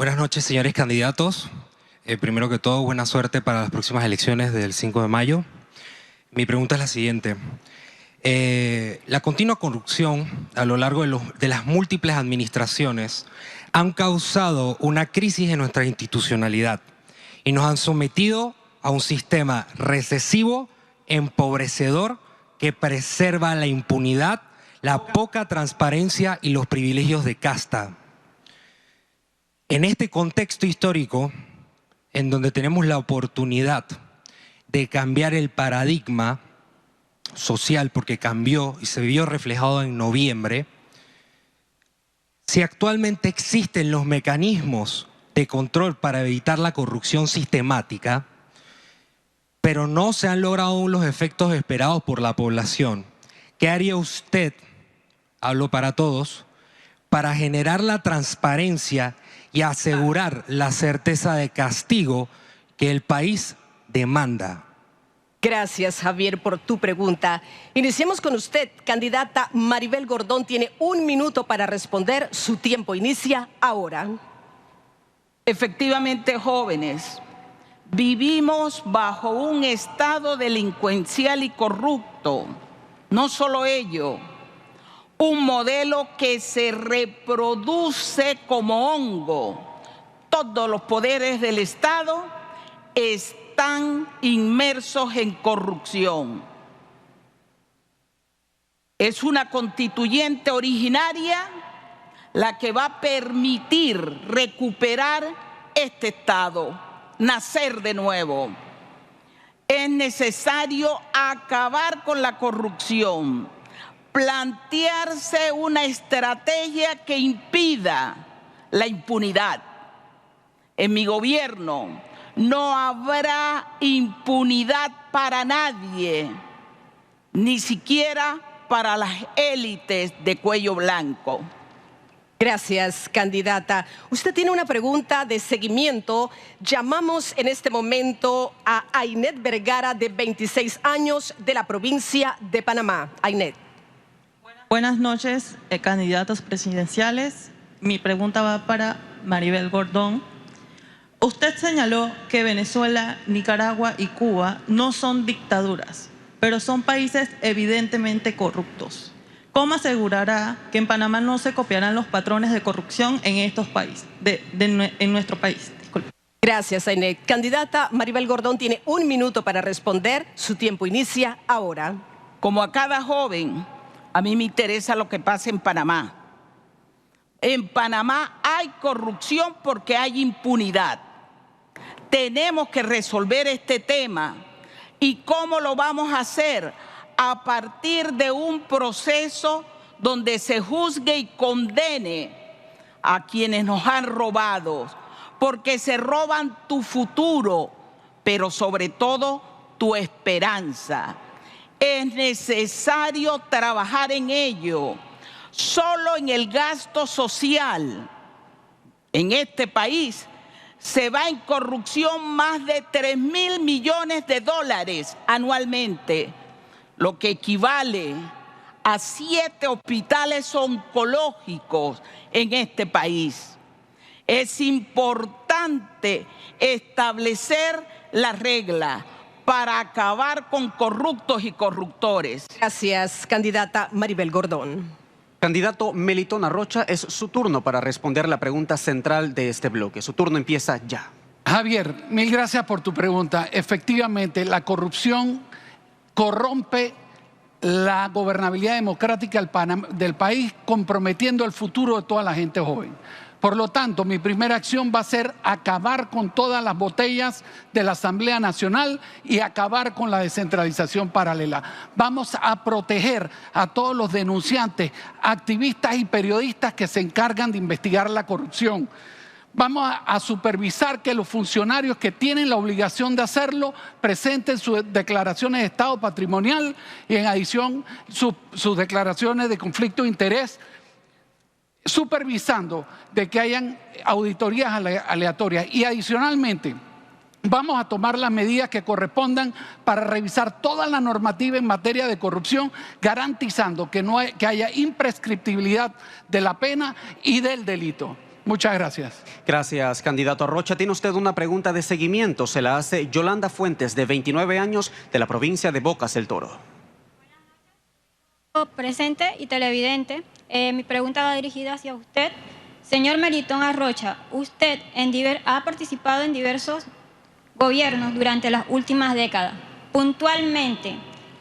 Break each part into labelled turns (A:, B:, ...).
A: Buenas noches, señores candidatos. Primero que todo, buena suerte para las próximas elecciones del 5 de mayo. Mi pregunta es la siguiente. La continua corrupción a lo largo de las múltiples administraciones han causado una crisis en nuestra institucionalidad y nos han sometido a un sistema recesivo, empobrecedor, que preserva la impunidad, la poca transparencia y los privilegios de casta. En este contexto histórico, en donde tenemos la oportunidad de cambiar el paradigma social, porque cambió y se vio reflejado en noviembre, si actualmente existen los mecanismos de control para evitar la corrupción sistemática, pero no se han logrado aún los efectos esperados por la población, ¿qué haría usted, hablo para todos, para generar la transparencia y asegurar la certeza de castigo que el país demanda?
B: Gracias, Javier, por tu pregunta. Iniciemos con usted, candidata Maribel Gordón. Tiene 1 minuto para responder. Su tiempo inicia ahora.
C: Efectivamente, jóvenes, vivimos bajo un estado delincuencial y corrupto. No solo ello, un modelo que se reproduce como hongo. Todos los poderes del Estado están inmersos en corrupción. Es una constituyente originaria la que va a permitir recuperar este Estado, nacer de nuevo. Es necesario acabar con la corrupción, plantearse una estrategia que impida la impunidad. En mi gobierno no habrá impunidad para nadie, ni siquiera para las élites de cuello blanco.
B: Gracias, candidata. Usted tiene una pregunta de seguimiento. Llamamos en este momento a Ainet Vergara, de 26 años, de la provincia de Panamá. Ainet.
D: Buenas noches, candidatos presidenciales. Mi pregunta va para Maribel Gordón. Usted señaló que Venezuela, Nicaragua y Cuba no son dictaduras, pero son países evidentemente corruptos. ¿Cómo asegurará que en Panamá no se copiarán los patrones de corrupción en estos países, en nuestro país? Disculpe.
B: Gracias, Ainet. Candidata Maribel Gordón tiene 1 minuto para responder. Su tiempo inicia ahora.
C: Como a cada joven, a mí me interesa lo que pasa en Panamá. En Panamá hay corrupción porque hay impunidad. Tenemos que resolver este tema. ¿Y cómo lo vamos a hacer? A partir de un proceso donde se juzgue y condene a quienes nos han robado, porque se roban tu futuro, pero sobre todo tu esperanza. Es necesario trabajar en ello. Solo en el gasto social en este país se va en corrupción más de 3.000 millones de dólares anualmente, lo que equivale a 7 hospitales oncológicos en este país. Es importante establecer la regla para acabar con corruptos y corruptores.
B: Gracias, candidata Maribel Gordón.
E: Candidato Melitón Arrocha, es su turno para responder la pregunta central de este bloque. Su turno empieza ya.
F: Javier, mil gracias por tu pregunta. Efectivamente, la corrupción corrompe la gobernabilidad democrática del país, comprometiendo el futuro de toda la gente joven. Por lo tanto, mi primera acción va a ser acabar con todas las botellas de la Asamblea Nacional y acabar con la descentralización paralela. Vamos a proteger a todos los denunciantes, activistas y periodistas que se encargan de investigar la corrupción. Vamos a supervisar que los funcionarios que tienen la obligación de hacerlo presenten sus declaraciones de estado patrimonial y en adición sus declaraciones de conflicto de interés, supervisando de que hayan auditorías aleatorias. Y adicionalmente, vamos a tomar las medidas que correspondan para revisar toda la normativa en materia de corrupción, garantizando que haya imprescriptibilidad de la pena y del delito. Muchas gracias.
E: Gracias, candidato Rocha. Tiene usted una pregunta de seguimiento. Se la hace Yolanda Fuentes, de 29 años, de la provincia de Bocas del Toro.
G: Presente y televidente, mi pregunta va dirigida hacia usted. Señor Melitón Arrocha, usted ha participado en diversos gobiernos durante las últimas décadas. Puntualmente,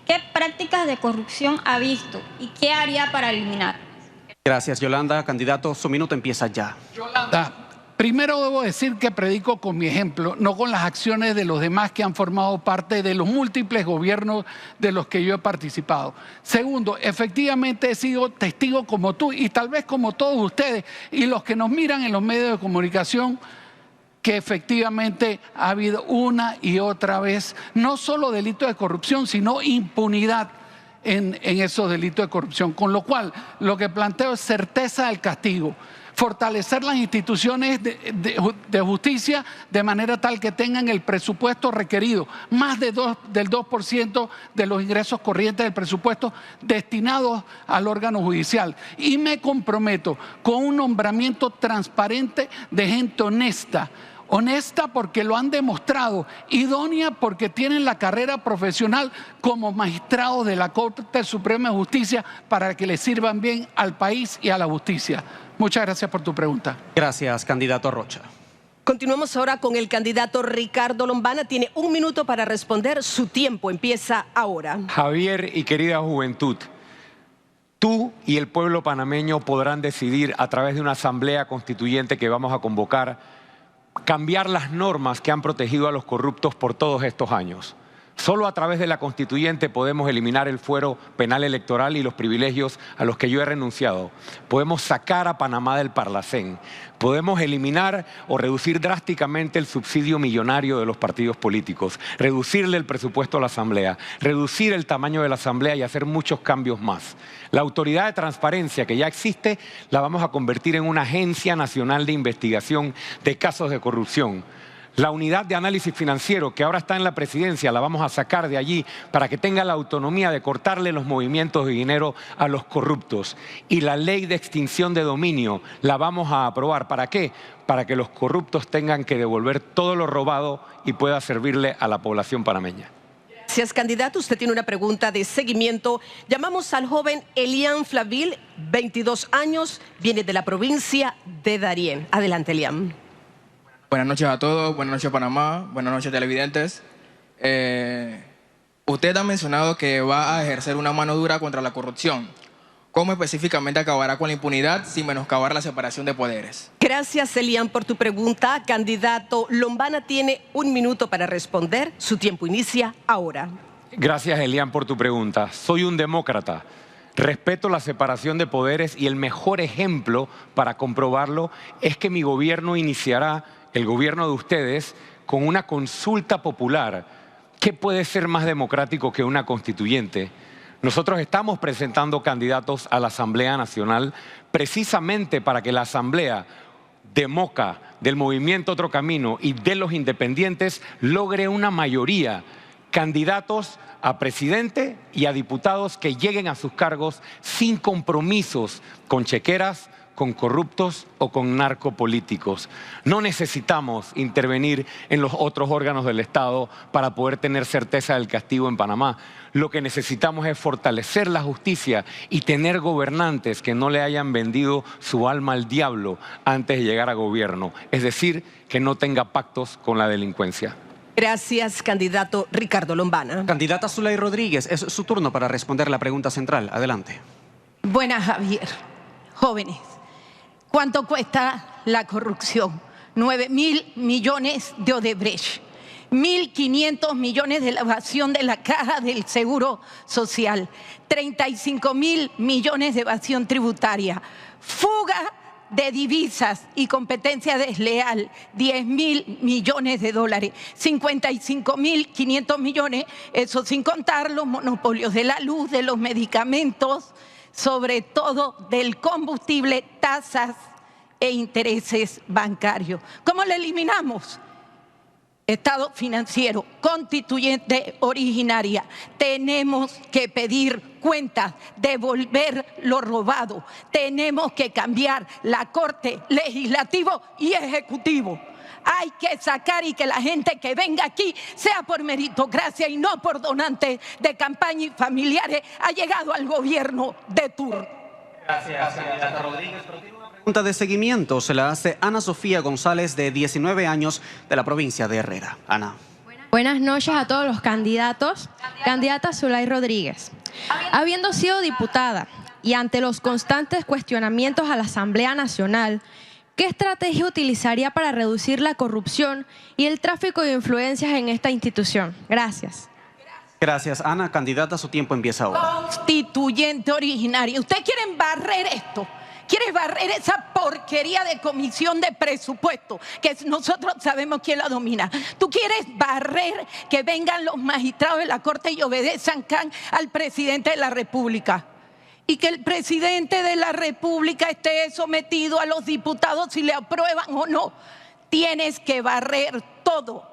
G: ¿qué prácticas de corrupción ha visto y qué haría para eliminar?
E: Gracias, Yolanda. Candidato, su minuto empieza ya.
F: Yolanda, primero debo decir que predico con mi ejemplo, no con las acciones de los demás que han formado parte de los múltiples gobiernos de los que yo he participado. Segundo, efectivamente he sido testigo como tú y tal vez como todos ustedes y los que nos miran en los medios de comunicación, que efectivamente ha habido una y otra vez no solo delitos de corrupción, sino impunidad en esos delitos de corrupción. Con lo cual, lo que planteo es certeza del castigo, fortalecer las instituciones de justicia de manera tal que tengan el presupuesto requerido, más del 2% de los ingresos corrientes del presupuesto destinados al órgano judicial. Y me comprometo con un nombramiento transparente de gente honesta porque lo han demostrado, idónea porque tienen la carrera profesional como magistrados de la Corte Suprema de Justicia para que le sirvan bien al país y a la justicia. Muchas gracias por tu pregunta.
E: Gracias, candidato Rocha.
B: Continuamos ahora con el candidato Ricardo Lombana. Tiene 1 minuto para responder. Su tiempo empieza ahora.
H: Javier y querida juventud, tú y el pueblo panameño podrán decidir a través de una asamblea constituyente que vamos a convocar cambiar las normas que han protegido a los corruptos por todos estos años. Solo a través de la constituyente podemos eliminar el fuero penal electoral y los privilegios a los que yo he renunciado. Podemos sacar a Panamá del Parlacén. Podemos eliminar o reducir drásticamente el subsidio millonario de los partidos políticos, reducirle el presupuesto a la Asamblea, reducir el tamaño de la Asamblea y hacer muchos cambios más. La autoridad de transparencia que ya existe la vamos a convertir en una agencia nacional de investigación de casos de corrupción. La unidad de análisis financiero que ahora está en la presidencia la vamos a sacar de allí para que tenga la autonomía de cortarle los movimientos de dinero a los corruptos. Y la ley de extinción de dominio la vamos a aprobar. ¿Para qué? Para que los corruptos tengan que devolver todo lo robado y pueda servirle a la población panameña.
B: Gracias, candidato. Usted tiene una pregunta de seguimiento. Llamamos al joven Elian Flaville, 22 años, viene de la provincia de Darién. Adelante, Elian.
I: Buenas noches a todos, buenas noches Panamá, buenas noches televidentes. Usted ha mencionado que va a ejercer una mano dura contra la corrupción. ¿Cómo específicamente acabará con la impunidad sin menoscabar la separación de poderes?
B: Gracias, Elian, por tu pregunta. Candidato Lombana tiene 1 minuto para responder. Su tiempo inicia ahora.
H: Gracias, Elian, por tu pregunta. Soy un demócrata. Respeto la separación de poderes y el mejor ejemplo para comprobarlo es que mi gobierno iniciará, el gobierno de ustedes, con una consulta popular. ¿Qué puede ser más democrático que una constituyente? Nosotros estamos presentando candidatos a la Asamblea Nacional precisamente para que la Asamblea de Moca, del Movimiento Otro Camino y de los independientes logre una mayoría, candidatos a presidente y a diputados que lleguen a sus cargos sin compromisos con chequeras, con corruptos o con narcopolíticos. No necesitamos intervenir en los otros órganos del Estado para poder tener certeza del castigo en Panamá. Lo que necesitamos es fortalecer la justicia y tener gobernantes que no le hayan vendido su alma al diablo antes de llegar a gobierno. Es decir, que no tenga pactos con la delincuencia.
B: Gracias, candidato Ricardo Lombana.
E: Candidata Zulay Rodríguez, es su turno para responder la pregunta central. Adelante.
J: Buenas, Javier. Jóvenes, ¿cuánto cuesta la corrupción? 9.000 millones de Odebrecht, 1.500 millones de la evasión de la Caja del Seguro Social, 35.000 millones de evasión tributaria, fuga de divisas y competencia desleal, 10.000 millones de dólares, 55.500 millones, eso sin contar los monopolios de la luz, de los medicamentos, sobre todo del combustible, tasas e intereses bancarios. ¿Cómo lo eliminamos? Estado financiero, constituyente originaria. Tenemos que pedir cuentas, devolver lo robado. Tenemos que cambiar la Corte, Legislativo y Ejecutivo. Hay que sacar y que la gente que venga aquí sea por meritocracia y no por donantes de campaña y familiares ha llegado al gobierno de turno.
E: Gracias, candidata Rodríguez. Pregunta de seguimiento se la hace Ana Sofía González, de 19 años, de la provincia de Herrera. Ana.
K: Buenas noches a todos los candidatos. Candidata Zulay Rodríguez. Habiendo sido diputada y ante los constantes cuestionamientos a la Asamblea Nacional, ¿qué estrategia utilizaría para reducir la corrupción y el tráfico de influencias en esta institución? Gracias.
E: Gracias, Ana. Candidata, su tiempo empieza ahora.
J: Constituyente originaria. ¿Ustedes quieren barrer esto? ¿Quieres barrer esa porquería de comisión de presupuesto que nosotros sabemos quién la domina? ¿Tú quieres barrer que vengan los magistrados de la Corte y obedezcan al presidente de la República? Y que el presidente de la República esté sometido a los diputados si le aprueban o no. Tienes que barrer todo.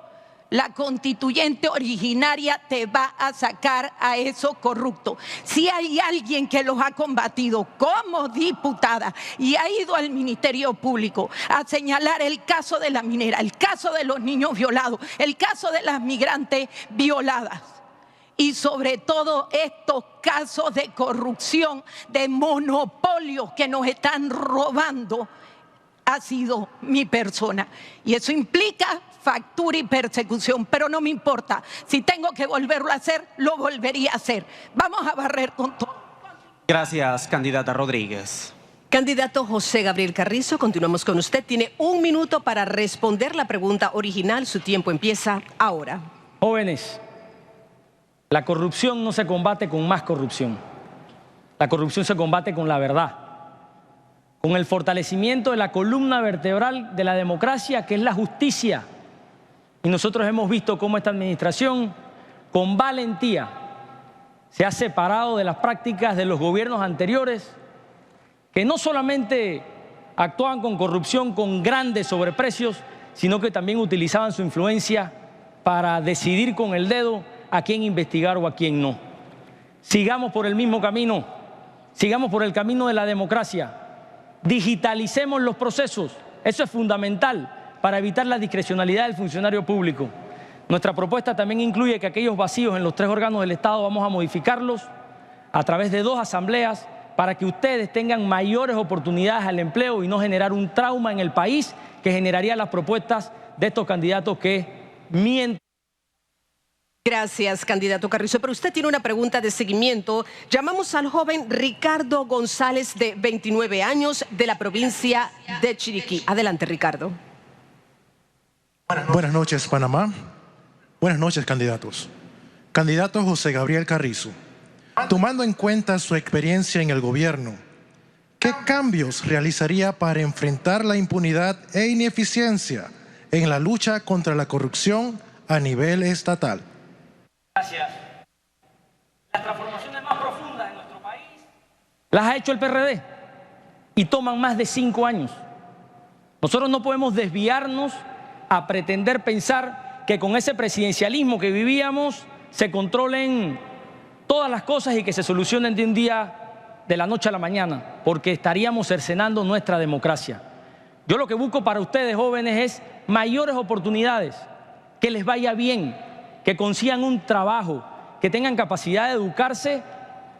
J: La constituyente originaria te va a sacar a esos corruptos. Si hay alguien que los ha combatido como diputada y ha ido al Ministerio Público a señalar el caso de la minera, el caso de los niños violados, el caso de las migrantes violadas, y sobre todo estos casos de corrupción, de monopolios que nos están robando, ha sido mi persona. Y eso implica factura y persecución, pero no me importa. Si tengo que volverlo a hacer, lo volvería a hacer. Vamos a barrer con todo.
E: Gracias, candidata Rodríguez.
B: Candidato José Gabriel Carrizo, continuamos con usted. Tiene 1 minuto para responder la pregunta original. Su tiempo empieza ahora.
L: Jóvenes, la corrupción no se combate con más corrupción. La corrupción se combate con la verdad, con el fortalecimiento de la columna vertebral de la democracia, que es la justicia. Y nosotros hemos visto cómo esta administración, con valentía, se ha separado de las prácticas de los gobiernos anteriores, que no solamente actuaban con corrupción, con grandes sobreprecios, sino que también utilizaban su influencia para decidir con el dedo a quién investigar o a quién no. Sigamos por el mismo camino, sigamos por el camino de la democracia, digitalicemos los procesos, eso es fundamental para evitar la discrecionalidad del funcionario público. Nuestra propuesta también incluye que aquellos vacíos en los 3 órganos del Estado vamos a modificarlos a través de 2 asambleas para que ustedes tengan mayores oportunidades al empleo y no generar un trauma en el país que generaría las propuestas de estos candidatos que mienten.
B: Gracias, candidato Carrizo. Pero usted tiene una pregunta de seguimiento. Llamamos al joven Ricardo González, de 29 años, de la provincia de Chiriquí. Adelante, Ricardo.
M: Buenas noches, Panamá. Buenas noches, candidatos. Candidato José Gabriel Carrizo, tomando en cuenta su experiencia en el gobierno, ¿qué cambios realizaría para enfrentar la impunidad e ineficiencia en la lucha contra la corrupción a nivel estatal?
L: Gracias. Las transformaciones más profundas en nuestro país las ha hecho el PRD y toman más de 5 años. Nosotros no podemos desviarnos a pretender pensar que con ese presidencialismo que vivíamos se controlen todas las cosas y que se solucionen de un día, de la noche a la mañana, porque estaríamos cercenando nuestra democracia. Yo lo que busco para ustedes, jóvenes, es mayores oportunidades, que les vaya bien, que consigan un trabajo, que tengan capacidad de educarse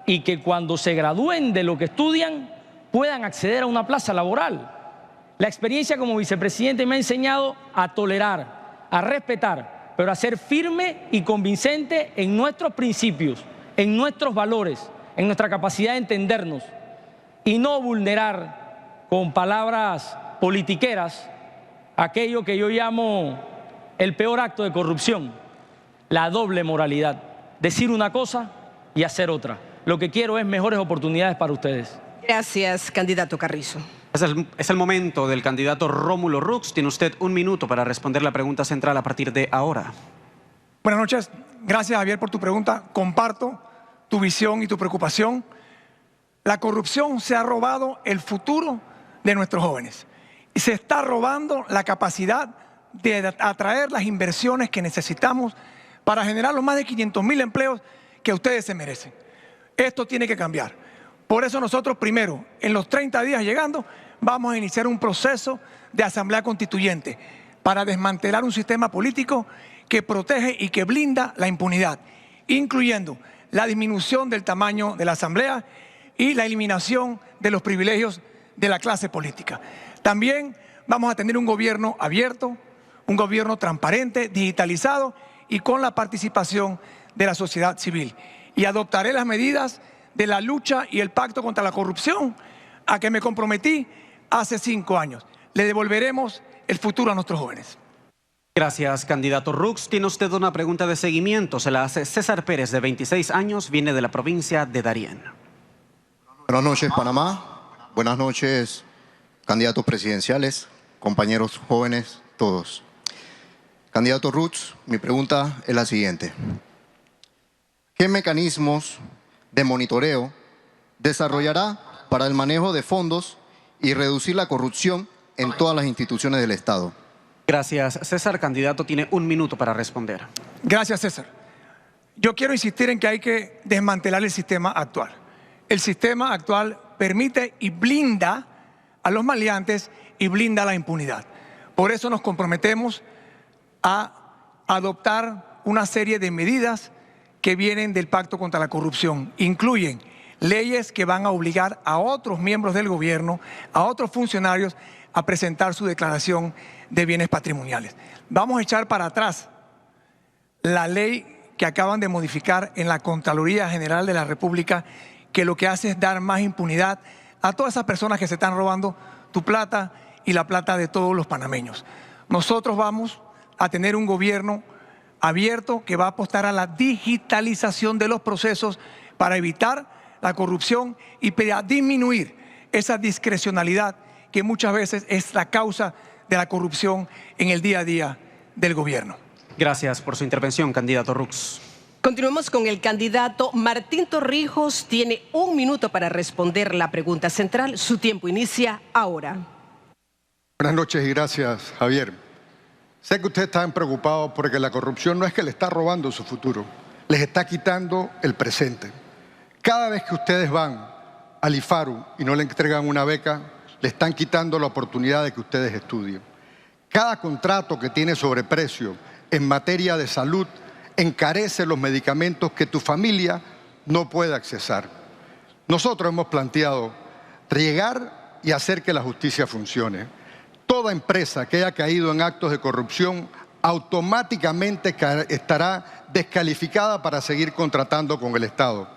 L: y que cuando se gradúen de lo que estudian puedan acceder a una plaza laboral. La experiencia como vicepresidente me ha enseñado a tolerar, a respetar, pero a ser firme y convincente en nuestros principios, en nuestros valores, en nuestra capacidad de entendernos y no vulnerar con palabras politiqueras aquello que yo llamo el peor acto de corrupción, la doble moralidad, decir una cosa y hacer otra. Lo que quiero es mejores oportunidades para ustedes.
B: Gracias, candidato Carrizo.
E: Es el momento del candidato Rómulo Rux. Tiene usted 1 minuto para responder la pregunta central a partir de ahora.
N: Buenas noches. Gracias, Javier, por tu pregunta. Comparto tu visión y tu preocupación. La corrupción se ha robado el futuro de nuestros jóvenes y se está robando la capacidad de atraer las inversiones que necesitamos para generar los más de 500.000 empleos que ustedes se merecen. Esto tiene que cambiar. Por eso nosotros primero, en los 30 días llegando, vamos a iniciar un proceso de asamblea constituyente para desmantelar un sistema político que protege y que blinda la impunidad, incluyendo la disminución del tamaño de la asamblea y la eliminación de los privilegios de la clase política. También vamos a tener un gobierno abierto, un gobierno transparente, digitalizado y con la participación de la sociedad civil. Y adoptaré las medidas de la lucha y el pacto contra la corrupción a que me comprometí hace 5 años. Le devolveremos el futuro a nuestros jóvenes.
E: Gracias, candidato Rux. Tiene usted una pregunta de seguimiento. Se la hace César Pérez, de 26 años, viene de la provincia de Darién.
O: Buenas noches, Panamá. Buenas noches, candidatos presidenciales, compañeros jóvenes, todos. Candidato Rux, mi pregunta es la siguiente. ¿Qué mecanismos de monitoreo desarrollará para el manejo de fondos y reducir la corrupción en todas las instituciones del Estado?
E: Gracias, César. Candidato tiene 1 minuto para responder.
N: Gracias, César. Yo quiero insistir en que hay que desmantelar el sistema actual. El sistema actual permite y blinda a los maleantes y blinda la impunidad. Por eso nos comprometemos a adoptar una serie de medidas que vienen del Pacto contra la Corrupción. Incluyen leyes que van a obligar a otros miembros del gobierno, a otros funcionarios, a presentar su declaración de bienes patrimoniales. Vamos a echar para atrás la ley que acaban de modificar en la Contraloría General de la República, que lo que hace es dar más impunidad a todas esas personas que se están robando tu plata y la plata de todos los panameños. Nosotros vamos a tener un gobierno abierto que va a apostar a la digitalización de los procesos para evitar la corrupción y para disminuir esa discrecionalidad que muchas veces es la causa de la corrupción en el día a día del gobierno.
E: Gracias por su intervención, candidato Rux.
B: Continuamos con el candidato Martín Torrijos. Tiene 1 minuto para responder la pregunta central. Su tiempo inicia ahora.
P: Buenas noches y gracias, Javier. Sé que ustedes están preocupados porque la corrupción no es que le está robando su futuro, les está quitando el presente. Cada vez que ustedes van al IFARU y no le entregan una beca, le están quitando la oportunidad de que ustedes estudien. Cada contrato que tiene sobreprecio en materia de salud encarece los medicamentos que tu familia no puede accesar. Nosotros hemos planteado llegar y hacer que la justicia funcione. Toda empresa que haya caído en actos de corrupción automáticamente estará descalificada para seguir contratando con el Estado.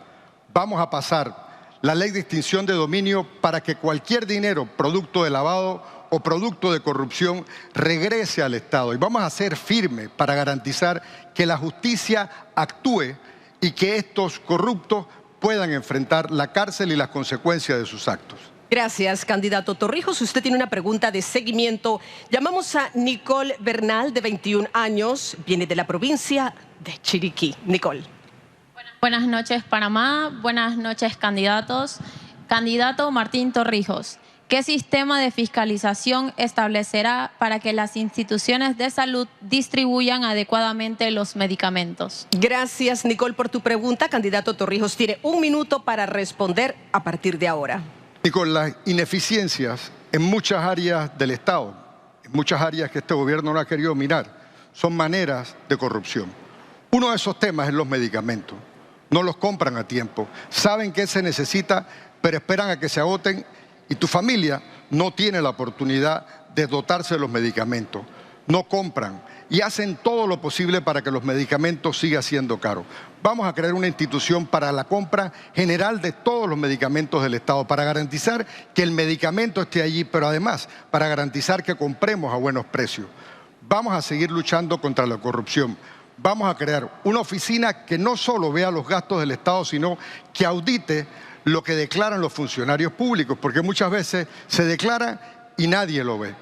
P: Vamos a pasar la ley de extinción de dominio para que cualquier dinero producto de lavado o producto de corrupción regrese al Estado. Y vamos a ser firmes para garantizar que la justicia actúe y que estos corruptos puedan enfrentar la cárcel y las consecuencias de sus actos.
B: Gracias, candidato Torrijos. Usted tiene una pregunta de seguimiento. Llamamos a Nicole Bernal, de 21 años. Viene de la provincia de Chiriquí. Nicole.
Q: Buenas noches, Panamá. Buenas noches, candidatos. Candidato Martín Torrijos, ¿qué sistema de fiscalización establecerá para que las instituciones de salud distribuyan adecuadamente los medicamentos?
B: Gracias, Nicole, por tu pregunta. Candidato Torrijos tiene 1 minuto para responder a partir de ahora.
P: Y con las ineficiencias en muchas áreas del Estado, en muchas áreas que este gobierno no ha querido mirar, son maneras de corrupción. Uno de esos temas es los medicamentos. No los compran a tiempo. Saben que se necesita, pero esperan a que se agoten y tu familia no tiene la oportunidad de dotarse de los medicamentos. No compran y hacen todo lo posible para que los medicamentos sigan siendo caros. Vamos a crear una institución para la compra general de todos los medicamentos del Estado, para garantizar que el medicamento esté allí, pero además para garantizar que compremos a buenos precios. Vamos a seguir luchando contra la corrupción. Vamos a crear una oficina que no solo vea los gastos del Estado, sino que audite lo que declaran los funcionarios públicos, porque muchas veces se declara y nadie lo ve.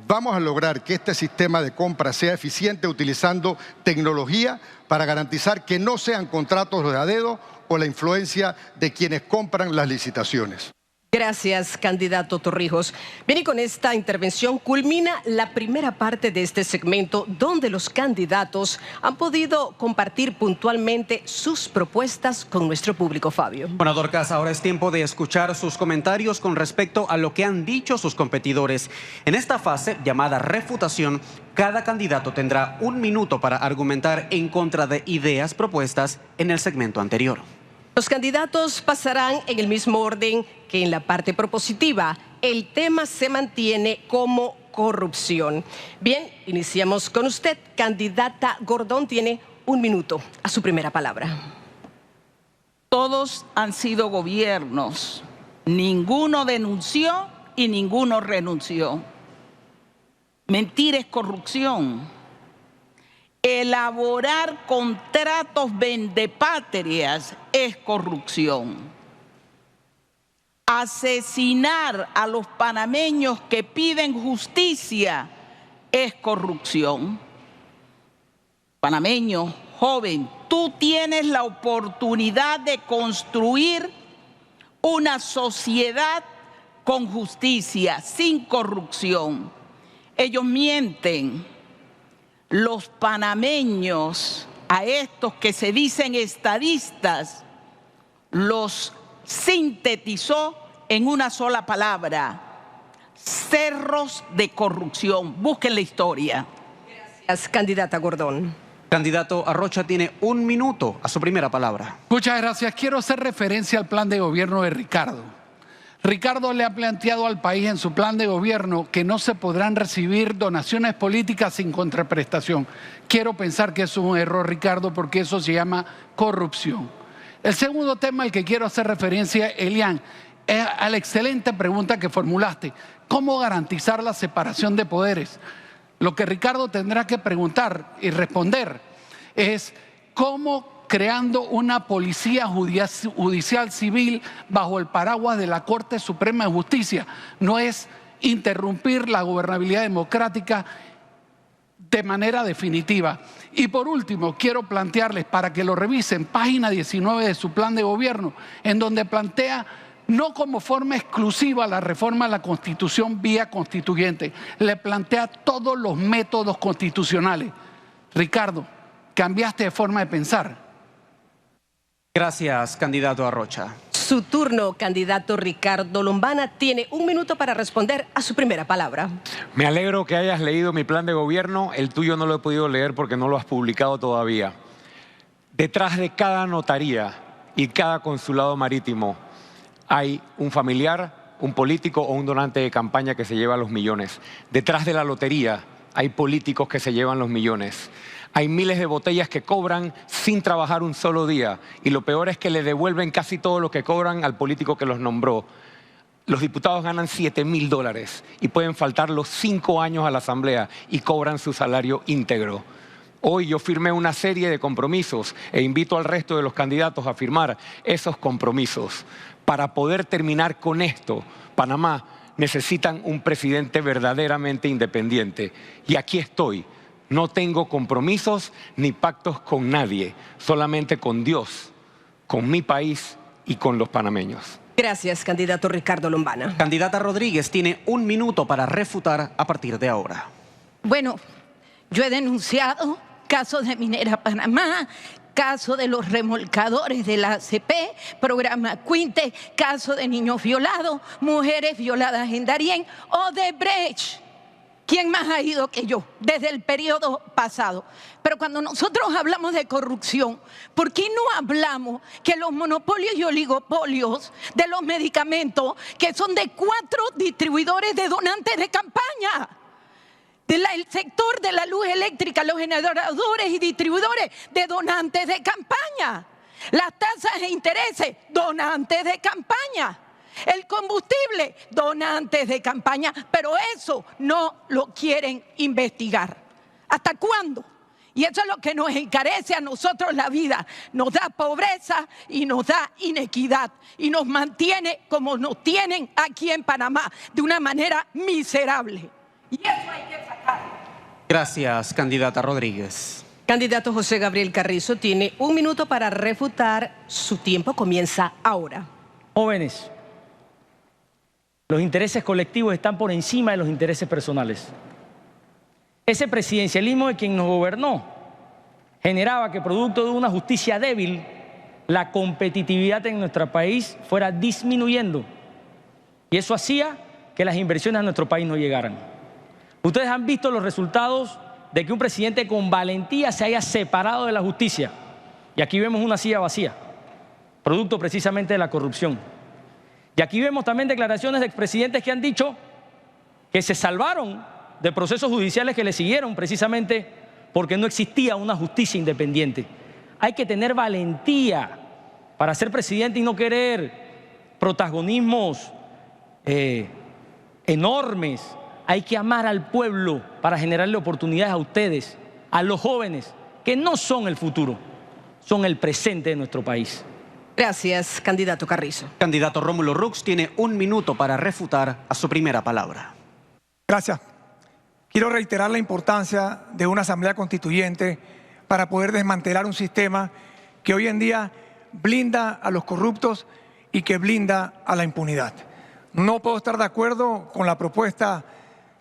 P: Vamos a lograr que este sistema de compra sea eficiente utilizando tecnología para garantizar que no sean contratos de a dedo o la influencia de quienes compran las licitaciones.
B: Gracias, candidato Torrijos. Bien, y con esta intervención culmina la primera parte de este segmento donde los candidatos han podido compartir puntualmente sus propuestas con nuestro público, Fabio.
E: Bueno, Dorcas, ahora es tiempo de escuchar sus comentarios con respecto a lo que han dicho sus competidores. En esta fase, llamada refutación, cada candidato tendrá 1 minuto para argumentar en contra de ideas propuestas en el segmento anterior.
B: Los candidatos pasarán en el mismo orden que en la parte propositiva. El tema se mantiene como corrupción. Bien, iniciamos con usted. Candidata Gordón tiene 1 minuto a su primera palabra.
C: Todos han sido gobiernos. Ninguno denunció y ninguno renunció. Mentir es corrupción. Elaborar contratos vendepatrias es corrupción. Asesinar a los panameños que piden justicia es corrupción. Panameño, joven, tú tienes la oportunidad de construir una sociedad con justicia, sin corrupción. Ellos mienten. Los panameños, a estos que se dicen estadistas, los sintetizó en una sola palabra: cerros de corrupción. Busquen la historia.
B: Gracias, candidata Gordón.
E: Candidato Arrocha tiene 1 minuto a su primera palabra.
F: Muchas gracias. Quiero hacer referencia al plan de gobierno de Ricardo. Ricardo le ha planteado al país en su plan de gobierno que no se podrán recibir donaciones políticas sin contraprestación. Quiero pensar que eso es un error, Ricardo, porque eso se llama corrupción. El segundo tema al que quiero hacer referencia, Elian, es a la excelente pregunta que formulaste. ¿Cómo garantizar la separación de poderes? Lo que Ricardo tendrá que preguntar y responder es cómo, creando una policía judicial civil bajo el paraguas de la Corte Suprema de Justicia, no es interrumpir la gobernabilidad democrática de manera definitiva. Y por último, quiero plantearles, para que lo revisen, página 19 de su plan de gobierno, en donde plantea no como forma exclusiva la reforma a la Constitución vía constituyente, le plantea todos los métodos constitucionales. Ricardo, cambiaste de forma de pensar.
E: Gracias, candidato Arrocha.
B: Su turno, candidato Ricardo Lombana, tiene 1 minuto para responder a su primera palabra.
H: Me alegro que hayas leído mi plan de gobierno. El tuyo no lo he podido leer porque no lo has publicado todavía. Detrás de cada notaría y cada consulado marítimo hay un familiar, un político o un donante de campaña que se lleva los millones. Detrás de la lotería hay políticos que se llevan los millones. Hay miles de botellas que cobran sin trabajar un solo día. Y lo peor es que le devuelven casi todo lo que cobran al político que los nombró. Los diputados ganan $7.000 y pueden faltar los 5 años a la Asamblea y cobran su salario íntegro. Hoy yo firmé una serie de compromisos e invito al resto de los candidatos a firmar esos compromisos. Para poder terminar con esto, Panamá necesitan un presidente verdaderamente independiente. Y aquí estoy. No tengo compromisos ni pactos con nadie, solamente con Dios, con mi país y con los panameños.
B: Gracias, candidato Ricardo Lombana.
E: Candidata Rodríguez tiene 1 minuto para refutar a partir de ahora.
J: Bueno, yo he denunciado casos de Minera Panamá, caso de los remolcadores de la ACP, programa Quinte, caso de niños violados, mujeres violadas en Darién, Odebrecht. ¿Quién más ha ido que yo desde el periodo pasado? Pero cuando nosotros hablamos de corrupción, ¿por qué no hablamos que los monopolios y oligopolios de los medicamentos, que son de 4 distribuidores de donantes de campaña, el sector de la luz eléctrica, los generadores y distribuidores de donantes de campaña, las tasas de intereses, donantes de campaña, el combustible, donantes de campaña, pero eso no lo quieren investigar. ¿Hasta cuándo? Y eso es lo que nos encarece a nosotros la vida, nos da pobreza y nos da inequidad y nos mantiene como nos tienen aquí en Panamá, de una manera miserable. Y eso hay que sacar.
E: Gracias, candidata Rodríguez.
B: Candidato José Gabriel Carrizo tiene 1 minuto para refutar. Su tiempo comienza ahora.
L: Jóvenes, Los intereses colectivos están por encima de los intereses personales. Ese presidencialismo de quien nos gobernó generaba que, producto de una justicia débil, la competitividad en nuestro país fuera disminuyendo. Y eso hacía que las inversiones a nuestro país no llegaran. Ustedes han visto los resultados de que un presidente con valentía se haya separado de la justicia. Y aquí vemos una silla vacía, producto precisamente de la corrupción. Y aquí vemos también declaraciones de expresidentes que han dicho que se salvaron de procesos judiciales que le siguieron precisamente porque no existía una justicia independiente. Hay que tener valentía para ser presidente y no querer protagonismos enormes. Hay que amar al pueblo para generarle oportunidades a ustedes, a los jóvenes, que no son el futuro, son el presente de nuestro país.
B: Gracias, candidato Carrizo.
E: Candidato Rómulo Rux tiene 1 minuto para refutar a su primera palabra.
N: Gracias. Quiero reiterar la importancia de una asamblea constituyente para poder desmantelar un sistema que hoy en día blinda a los corruptos y que blinda a la impunidad. No puedo estar de acuerdo con la propuesta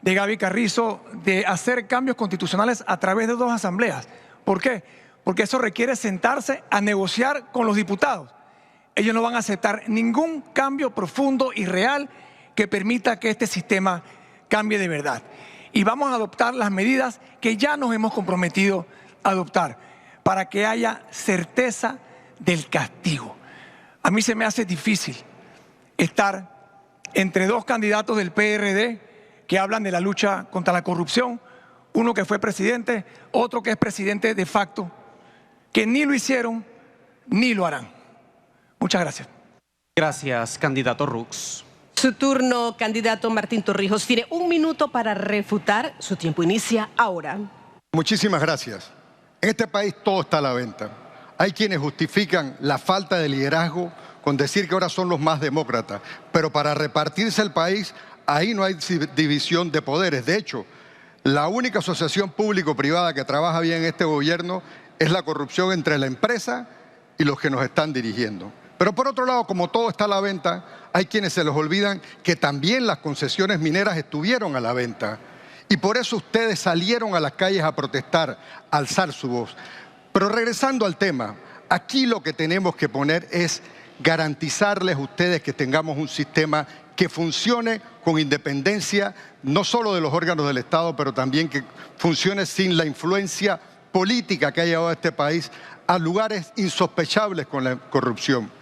N: de Gaby Carrizo de hacer cambios constitucionales a través de 2 asambleas. ¿Por qué? Porque eso requiere sentarse a negociar con los diputados. Ellos no van a aceptar ningún cambio profundo y real que permita que este sistema cambie de verdad. Y vamos a adoptar las medidas que ya nos hemos comprometido a adoptar para que haya certeza del castigo. A mí se me hace difícil estar entre 2 candidatos del PRD que hablan de la lucha contra la corrupción, uno que fue presidente, otro que es presidente de facto, que ni lo hicieron ni lo harán. Muchas gracias.
E: Gracias, candidato Rux.
B: Su turno, candidato Martín Torrijos. Tiene 1 minuto para refutar. Su tiempo inicia ahora.
P: Muchísimas gracias. En este país todo está a la venta. Hay quienes justifican la falta de liderazgo con decir que ahora son los más demócratas, pero para repartirse el país, ahí no hay división de poderes. De hecho, la única asociación público-privada que trabaja bien en este gobierno es la corrupción entre la empresa y los que nos están dirigiendo. Pero por otro lado, como todo está a la venta, hay quienes se les olvidan que también las concesiones mineras estuvieron a la venta. Y por eso ustedes salieron a las calles a protestar, a alzar su voz. Pero regresando al tema, aquí lo que tenemos que poner es garantizarles a ustedes que tengamos un sistema que funcione con independencia, no solo de los órganos del Estado, pero también que funcione sin la influencia política que ha llevado a este país a lugares insospechables con la corrupción.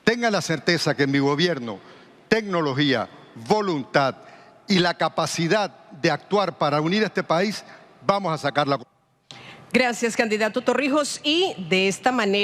P: Tengan la certeza que en mi gobierno, tecnología, voluntad y la capacidad de actuar para unir a este país, vamos a sacar la...
B: Gracias, candidato Torrijos. Y de esta manera...